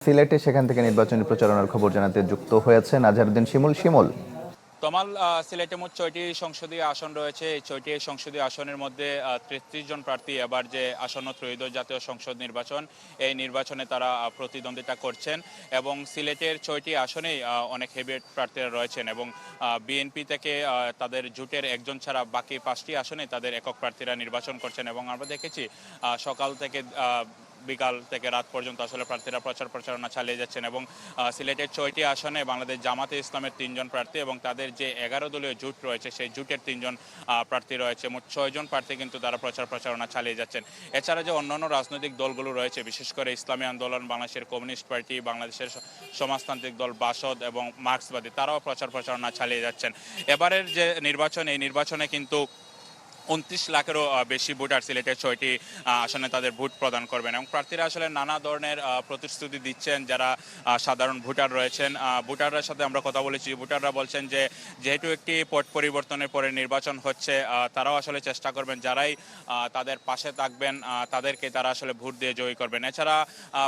সিলেটে সেখান থেকে নির্বাচনী প্রচারণার খবর জানাতে যুক্ত হয়েছেন আজহারউদ্দিন শিমুল। শিমুল, তমাল, সিলেটে মোট ৬টি সংসদীয় আসন রয়েছে। এই ৬টি সংসদীয় আসনের মধ্যে ৩৩ জন প্রার্থী এবার যে আসন্ন ত্রয়োদশ জাতীয় সংসদ নির্বাচন, এই নির্বাচনে তারা প্রতিদ্বন্দ্বিতা করছেন এবং সিলেটের ৬টি আসনেই অনেক হেভিওয়েট প্রার্থীরা রয়েছেন এবং বিএনপি থেকে তাদের জোটের একজন ছাড়া বাকি ৫টি আসনে তাদের একক প্রার্থীরা নির্বাচন করছেন এবং আমরা দেখেছি সকাল থেকে বিকাল থেকে রাত পর্যন্ত আসলে প্রার্থীরা প্রচারণা চালিয়ে যাচ্ছেন এবং সিলেটের ৬টি আসনে বাংলাদেশ জামাতে ইসলামের ৩জন প্রার্থী এবং তাদের যে ১১ দলীয় জোট রয়েছে সেই জোটের ৩জন প্রার্থী রয়েছে। মোট ৬ জন প্রার্থী কিন্তু তারা প্রচারণা চালিয়ে যাচ্ছেন। এছাড়া যে অন্যান্য রাজনৈতিক দলগুলো রয়েছে, বিশেষ করে ইসলামী আন্দোলন, বাংলাদেশের কমিউনিস্ট পার্টি, বাংলাদেশের সমাজতান্ত্রিক দল বাসদ এবং মার্ক্সবাদী, তারাও প্রচারণা চালিয়ে যাচ্ছেন। এবারের যে নির্বাচন, এই নির্বাচনে কিন্তু ২৯ লাখেরও বেশি ভোটার সিলেটের ৬টি আসনে তাদের ভোট প্রদান করবেন এবং প্রার্থীরা আসলে নানা ধরনের প্রতিশ্রুতি দিচ্ছেন। যারা সাধারণ ভোটার রয়েছেন, ভোটারদের সাথে আমরা কথা বলেছি, ভোটাররা বলছেন যে যেহেতু একটি পট পরিবর্তনের পরে নির্বাচন হচ্ছে, তারাও আসলে চেষ্টা করবেন যারাই তাদের পাশে থাকবেন তাদেরকে তারা আসলে ভোট দিয়ে জয়ী করবেন। এছাড়া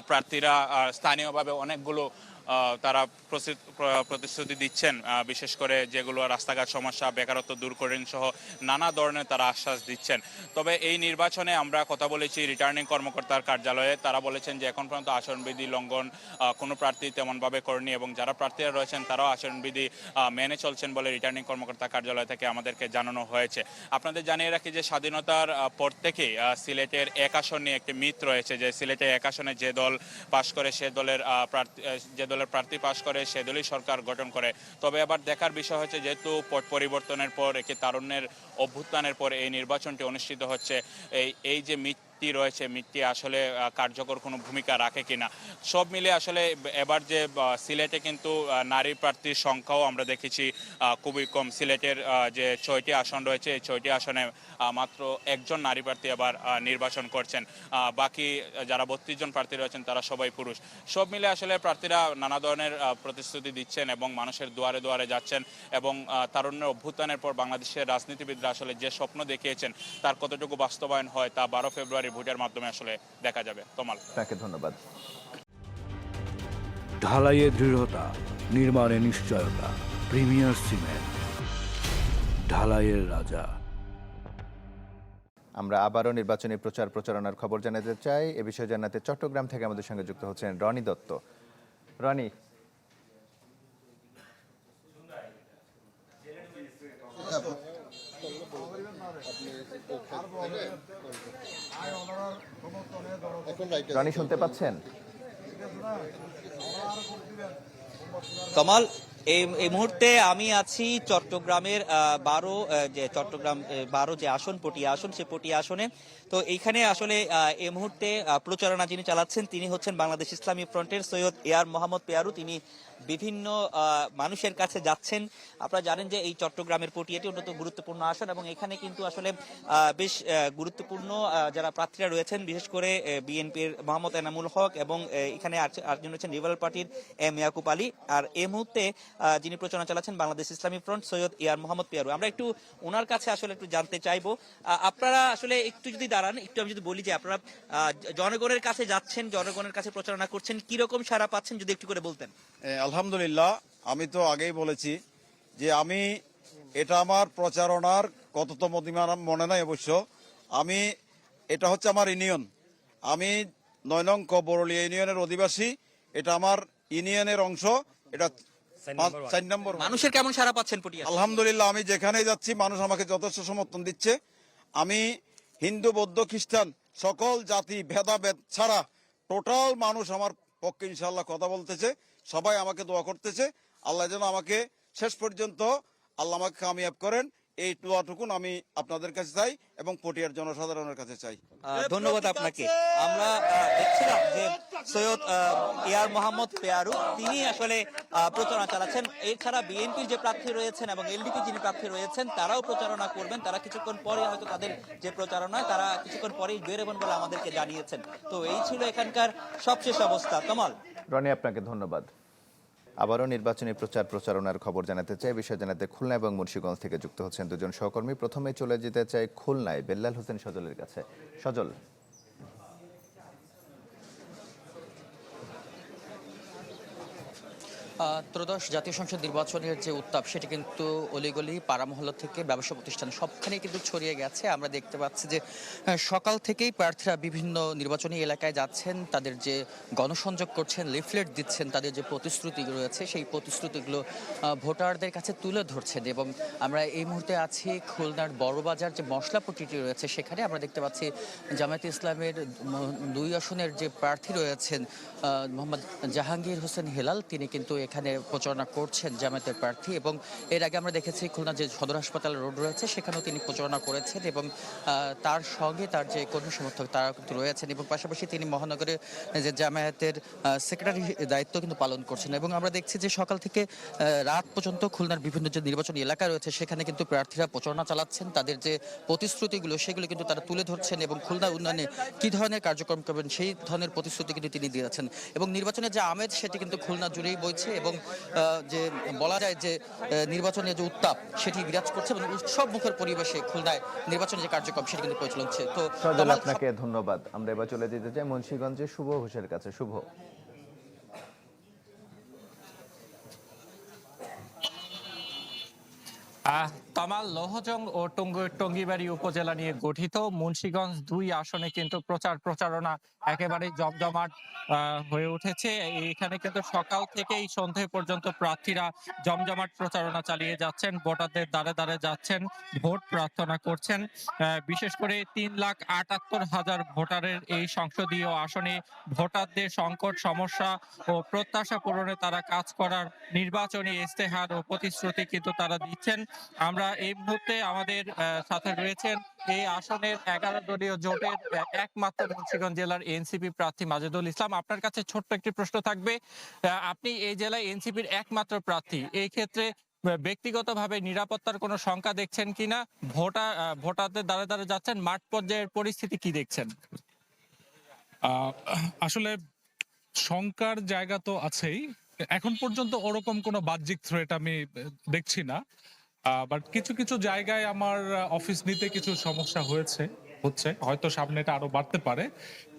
প্রার্থীরা স্থানীয়ভাবে অনেকগুলো তারা প্রতিশ্রুতি দিচ্ছেন, বিশেষ করে যেগুলো রাস্তাঘাট সমস্যা, বেকারত্ব দূর করেন সহ নানা ধরনের তারা আশ্বাস দিচ্ছেন। তবে এই নির্বাচনে আমরা কথা বলেছি রিটার্নিং কর্মকর্তার কার্যালয়ে, তারা বলেছেন যে এখন পর্যন্ত আচরণবিধি লঙ্ঘন কোনো প্রার্থী তেমনভাবে করেনি এবং যারা প্রার্থীরা রয়েছেন তারাও আচরণবিধি মেনে চলছেন বলে রিটার্নিং কর্মকর্তা কার্যালয় থেকে আমাদেরকে জানানো হয়েছে। আপনাদের জানিয়ে রাখি যে স্বাধীনতার পর থেকেই সিলেটের এক আসন নিয়ে একটি মিথ রয়েছে যে সিলেটের এক আসনে যে দল পাশ করে সে দলের প্রার্থী পাশ করে সে দলই সরকার গঠন করে। তবে আবার দেখার বিষয় হচ্ছে, যেহেতু পট পরিবর্তনের পর একটি তারুণ্যের অভ্যুত্থানের পর এই নির্বাচনটি অনুষ্ঠিত হচ্ছে, এই যে মিথটি রয়েছে, মিথটি আসলে কার্যকর কোনো ভূমিকা রাখে কিনা। সব মিলে আসলে এবার যে সিলেটে কিন্তু নারী প্রার্থীর সংখ্যাও আমরা দেখেছি খুবই কম। সিলেটের যে ৬টি আসন রয়েছে, এই ৬টি আসনে মাত্র একজন নারী প্রার্থী আবার নির্বাচন করছেন। বাকি যারা ৩২ জন প্রার্থী রয়েছেন তারা সবাই পুরুষ। সব মিলে আসলে প্রার্থীরা নানা ধরনের প্রতিশ্রুতি দিচ্ছেন এবং মানুষের দুয়ারে দুয়ারে যাচ্ছেন এবং তারুণ্যের অভ্যুত্থানের পর বাংলাদেশের রাজনীতিবিদরা আসলে যে স্বপ্ন দেখিয়েছেন তার কতটুকু বাস্তবায়ন হয় তা ১২ ফেব্রুয়ারি ভোটের মাধ্যমে আসলে দেখা যাবে। তমাল, আপনাকে ধন্যবাদ। ঢালাইয়ে দৃঢ়তা, নির্মাণে নিশ্চয়তা, প্রিমিয়ার সিমেন্ট, ঢালাইয়ের রাজা। আমরা আবারও নির্বাচনী প্রচারণার খবর জানাতে চাই। এ বিষয়ে জানাতে চট্টগ্রাম থেকে আমাদের সঙ্গে যুক্ত হচ্ছেন রনি দত্ত। রনি, রনি শুনতে পাচ্ছেন? কামাল, এই মুহূর্তে আমি আছি চট্টগ্রামের ১২ যে আসন, পটিয়া আসন, সে পটিয়া আসনে। তো এইখানে আসলে এই মুহূর্তে প্রচারণা যিনি চালাচ্ছেন তিনি হচ্ছেন বাংলাদেশ ইসলামী ফ্রন্টের সৈয়দ এয়ার মোহাম্মদ পেয়ারু। তিনি বিভিন্ন মানুষের কাছে যাচ্ছেন। আপনারা জানেন যে এই চট্টগ্রামের পটিয়াটি অন্যতম গুরুত্বপূর্ণ আসন এবং এখানে কিন্তু আসলে বেশ গুরুত্বপূর্ণ যারা প্রার্থীরা রয়েছেন, বিশেষ করে বিএনপির মোহাম্মদ এনামুল হক এবং এখানে আরেকজন রয়েছেন লিবারেল পার্টির এম ইয়াকুব আলী। আর এই মুহূর্তে যিনি প্রচারণা চালাচ্ছেন বাংলাদেশ ইসলামী ফ্রন্ট সৈয়দ এয়ার মোহাম্মদ পেয়ারু। আমরা একটু ওনার কাছে আসলে একটু জানতে চাইবো, আপনারা আসলে একটু যদি দাঁড়ান, একটু আমি যদি বলি যে আপনারা জনগণের কাছে যাচ্ছেন, জনগণের কাছে প্রচারণা করছেন, কিরকম সাড়া পাচ্ছেন যদি একটু করে বলতেন। আলহামদুলিল্লাহ, আমি তো আগেই বলেছি যে এটা আমার প্রচারণার কততম মনে নাই অবশ্য। এটা হচ্ছে আমার ইউনিয়ন। আমি ৯ নং বরলিয়া ইউনিয়নের অধিবাসী। এটা আমার ইউনিয়নের অংশ। এটা ৪ নম্বর। মানুষের কেমন সাড়া পাচ্ছেন পটিয়া? আলহামদুলিল্লাহ, আমি যেখানেই যাচ্ছি মানুষ আমাকে যথেষ্ট সমর্থন দিচ্ছে। আমি হিন্দু, বৌদ্ধ, খ্রিস্টান সকল জাতি ভেদাভেদ ছাড়া টোটাল মানুষ আমার পক্ষে ইনশাআল্লাহ কথা বলতেছে। সবাই আমাকে দোয়া করতেছে আল্লাহ যেন আমাকে শেষ পর্যন্ত আল্লাহ আমাকে কামিয়াব করেন। এই দোয়াটুকুন আমি আপনাদের কাছে চাই এবং পটিয়ার জনসাধারণের কাছে চাই। ধন্যবাদ আপনাকে। আমরা দেখছিলাম যে সৈয়দ এয়ার মোহাম্মদ পেয়ারু তিনি আসলে প্রচারণা চালাচ্ছেন। এছাড়া বিএনপির যে প্রার্থী রয়েছেন এবং এলডিপি যিনি প্রার্থী রয়েছেন তারাও প্রচারণা করবেন। তারা কিছুক্ষণ পরে হয়তো তাদের যে প্রচারণা তারা কিছুক্ষণ পরেই বেরোবেন বলে আমাদেরকে জানিয়েছেন। তো এই ছিল এখানকার সবশেষ অবস্থা। কামাল, রনি আপনাকে ধন্যবাদ। আবারও নির্বাচনী প্রচারণার খবর জানাতে চাই। বিষয় জানাতে খুলনা এবং মুন্সিগঞ্জ থেকে যুক্ত হচ্ছেন দুজন সহকর্মী। প্রথমে চলে যেতে চাই খুলনায় বেল্লাল হোসেন সজলের কাছে। সজল, ত্রয়োদশ জাতীয় সংসদ নির্বাচনের যে উত্তাপ সেটি কিন্তু অলিগলি পাড়া মহল্লা থেকে ব্যবসা প্রতিষ্ঠান সবখানে কিন্তু ছড়িয়ে গেছে। আমরা দেখতে পাচ্ছি যে সকাল থেকেই প্রার্থীরা বিভিন্ন নির্বাচনী এলাকায় যাচ্ছেন, তাদের যে গণসংযোগ করছেন, লিফলেট দিচ্ছেন, তাদের যে প্রতিশ্রুতি রয়েছে সেই প্রতিশ্রুতিগুলো ভোটারদের কাছে তুলে ধরছেন। এবং আমরা এই মুহূর্তে আছি খুলনার বড়বাজার যে মশলাপট্টিটি রয়েছে সেখানে। আমরা দেখতে পাচ্ছি জামায়াতে ইসলামের 2 আসনের যে প্রার্থী রয়েছেন মোহাম্মদ জাহাঙ্গীর হোসেন হেলাল, তিনি কিন্তু এখানে প্রচারণা করছেন জামায়াতের প্রার্থী। এবং এর আগে আমরা দেখেছি খুলনা যে সদর হাসপাতাল রোড রয়েছে সেখানেও তিনি প্রচারণা করেছেন এবং তার সঙ্গে তার যে কর্মী সমর্থক তারা কিন্তু রয়েছেন। এবং পাশাপাশি তিনি মহানগরের যে জামায়াতের সেক্রেটারি দায়িত্ব কিন্তু পালন করছেন। এবং আমরা দেখছি যে সকাল থেকে রাত পর্যন্ত খুলনার বিভিন্ন যে নির্বাচনী এলাকা রয়েছে সেখানে কিন্তু প্রার্থীরা প্রচারণা চালাচ্ছেন, তাদের যে প্রতিশ্রুতিগুলো সেগুলো কিন্তু তারা তুলে ধরছেন এবং খুলনা উন্নয়নে কী ধরনের কার্যক্রম করবেন সেই ধরনের প্রতিশ্রুতি কিন্তু তিনি দিয়েছেন। এবং নির্বাচনের যে আমেজ সেটি কিন্তু খুলনা জুড়েই বইছে এবং যে বলা যায় যে নির্বাচনের যে উত্তাপ সেটি বিরাজ করছে এবং উৎসব মুখের পরিবেশে খুলনায় নির্বাচনের যে কার্যক্রম সেটি কিন্তু পরিচালনা হচ্ছে। তো সজল, আপনাকে ধন্যবাদ। আমরা এবার চলে যেতে চাই মুন্সিগঞ্জে শুভ ঘোষের কাছে। শুভ, তামাল, লৌহজং ও টঙ্গিবাড়ি উপজেলা নিয়ে গঠিত মুন্সিগঞ্জ 2 আসনে কিন্তু প্রচারণা একেবারেই জমজমাট হয়ে উঠেছে। এখানে কিন্তু সকাল থেকেই সন্ধে পর্যন্ত প্রার্থীরা জমজমাট প্রচারণা চালিয়ে যাচ্ছেন, ভোটারদের দ্বারে দ্বারে যাচ্ছেন, ভোট প্রার্থনা করছেন। বিশেষ করে 3,78,000 ভোটারের এই সংসদীয় আসনে ভোটারদের সংকট, সমস্যা ও প্রত্যাশা পূরণে তারা কাজ করার নির্বাচনী ইস্তেহার ও প্রতিশ্রুতি কিন্তু তারা দিচ্ছেন। আমরা এই মুহূর্তে আমাদের সাথে রয়েছেন এই আসনের 11 দলীয় জোটের একমাত্র মুন্সিগঞ্জ জেলার এনসিপি প্রার্থী মাজেদুল ইসলাম। আপনার কাছে ছোট্ট একটি প্রশ্ন থাকবে, আপনি এই জেলায় এনসিপির একমাত্র প্রার্থী, এই ক্ষেত্রে ব্যক্তিগতভাবে নিরাপত্তার কোনো শঙ্কা দেখছেন কিনা? ভোটারদের দ্বারা দ্বারা যাচ্ছেন, মাঠ পর্যায়ের পরিস্থিতি কি দেখছেন? আসলে শঙ্কার জায়গা তো আছেই। এখন পর্যন্ত ওরকম কোনো বাহ্যিক থ্রেট আমি দেখছি না। বাট কিছু কিছু জায়গায় আমার অফিস নিতে কিছু সমস্যা হচ্ছে, হয়তো সামনে এটা আরো বাড়তে পারে।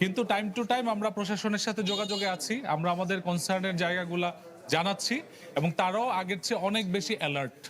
কিন্তু টাইম টু টাইম আমরা প্রশাসনের সাথে যোগাযোগে আছি, আমরা আমাদের কনসার্নের জায়গাগুলা জানাচ্ছি এবং তারাও আগের চেয়ে অনেক বেশি অ্যালার্ট।